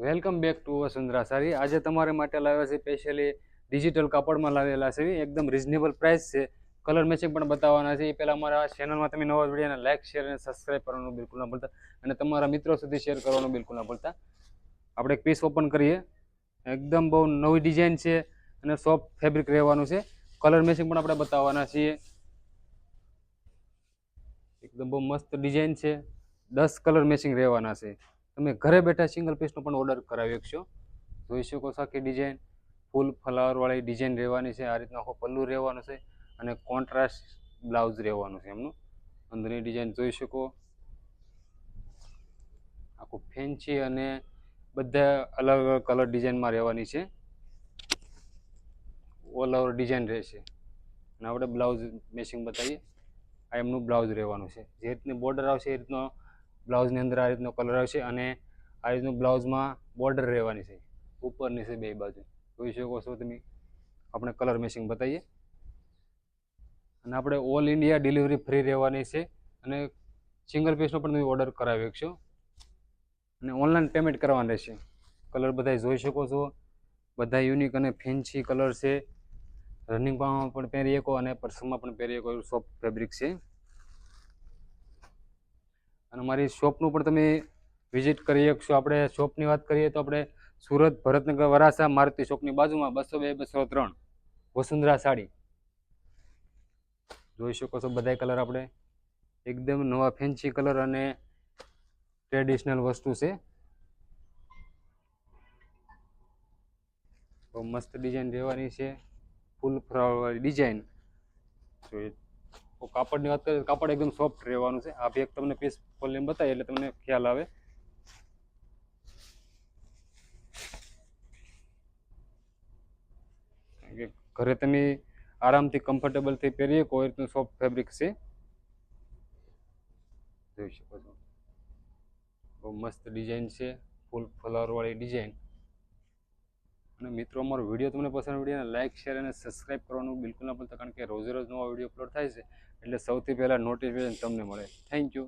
Welcome back to Vasundhara sari. આજે તમારા માટે લાવ્યા છે સ્પેશિયલી ડિજિટલ કાપડમાં લાવેલા છે. એકદમ રિઝનેબલ પ્રાઇસ છે. કલર મેચિંગ પણ બતાવવાના છે. એ પહેલાં અમારા ચેનલમાં તમે નવા વિડીયોને લાઇક શેર અને સબસ્ક્રાઈબ કરવાનું બિલકુલ ના ભૂલતા, અને તમારા મિત્રો સુધી શેર કરવાનું બિલકુલ ના ભૂલતા. આપણે એક પીસ ઓપન કરીએ. એકદમ બહુ નવી ડિઝાઇન છે અને સોફ્ટ ફેબ્રિક રહેવાનું છે. કલર મેચિંગ પણ આપણે બતાવવાના છીએ. એકદમ બહુ મસ્ત ડિઝાઇન છે. 10 કલર મેચિંગ રહેવાના છે. તમે ઘરે બેઠા સિંગલ પીસનો પણ ઓર્ડર કરાવી શકશો. જોઈ શકો છો આખી ડિઝાઇન ફૂલ ફ્લાવરવાળી ડિઝાઇન રહેવાની છે. આ રીતનો આખો પલ્લુ રહેવાનો છે અને કોન્ટ્રાસ્ટ બ્લાઉઝ રહેવાનું છે એમનું. અંદરની ડિઝાઇન જોઈ શકો. આખું ફેન્સી અને બધા અલગ અલગ કલર ડિઝાઇનમાં રહેવાની છે. ઓલ ઓવર ડિઝાઇન રહેશે. અને આપણે બ્લાઉઝ મેચિંગ બતાવીએ. આ એમનું બ્લાઉઝ રહેવાનું છે. જે રીતની બોર્ડર આવશે એ રીતનો બ્લાઉઝની અંદર આ રીતનો કલર આવશે અને આ રીતનું બ્લાઉઝમાં બોર્ડર રહેવાની છે ઉપરની છે બે બાજુ. જોઈ શકો છો તમે. આપણે કલર મેચિંગ બતાવીએ. અને આપણે ઓલ ઇન્ડિયા ડિલિવરી ફ્રી રહેવાની છે અને સિંગલ પીસનો પણ તમે ઓર્ડર કરાવી શકશો અને ઓનલાઈન પેમેન્ટ કરવાનું રહેશે. કલર બધા જોઈ શકો છો. બધા યુનિક અને ફેન્સી કલર છે. રનિંગ પણ પહેરી શકો અને પર્સમાં પણ પહેરી શકો એવું સોફ્ટ ફેબ્રિક છે. અને મારી શોપનું પણ તમે વિઝિટ કરી શકશો. આપણે શોપની વાત કરીએ તો આપણે સુરત ભરતનગર વરાસા મારુતિ શોપની બાજુમાં 202-203 વસુંધરા સાડી. જોઈ શકો છો બધા કલર આપણે એકદમ નવા ફેન્સી કલર અને ટ્રેડિશનલ વસ્તુ છે. બહુ મસ્ત ડિઝાઇન રહેવાની છે. ફૂલ ફ્લાવરવાળી ડિઝાઇન. કાપડની વાત કરીએ તો કાપડ એકદમ સોફ્ટ રહેવાનું છે. આ એક તમને પીસ ખોલીને બતાવીએ એટલે તમને ખ્યાલ આવે. ઘરે તમે આરામથી કમ્ફર્ટેબલથી પહેરીએ કોઈ રીતનું સોફ્ટ ફેબ્રિક છે. જોઈ શકો છો. બહુ મસ્ત ડિઝાઇન છે. ફૂલ ફ્લાવરવાળી ડિઝાઇન. અને મિત્રો, અમારો વિડીયો તમને પસંદ વિડીયોને લાઇક શેર અને સબસ્ક્રાઈબ કરવાનું બિલકુલ ના ભૂલતા, કારણ કે રોજે રોજ નવા વિડીયો અપલોડ થાય છે એટલે સૌથી પહેલાં નોટિફિકેશન તમને મળે. Thank you.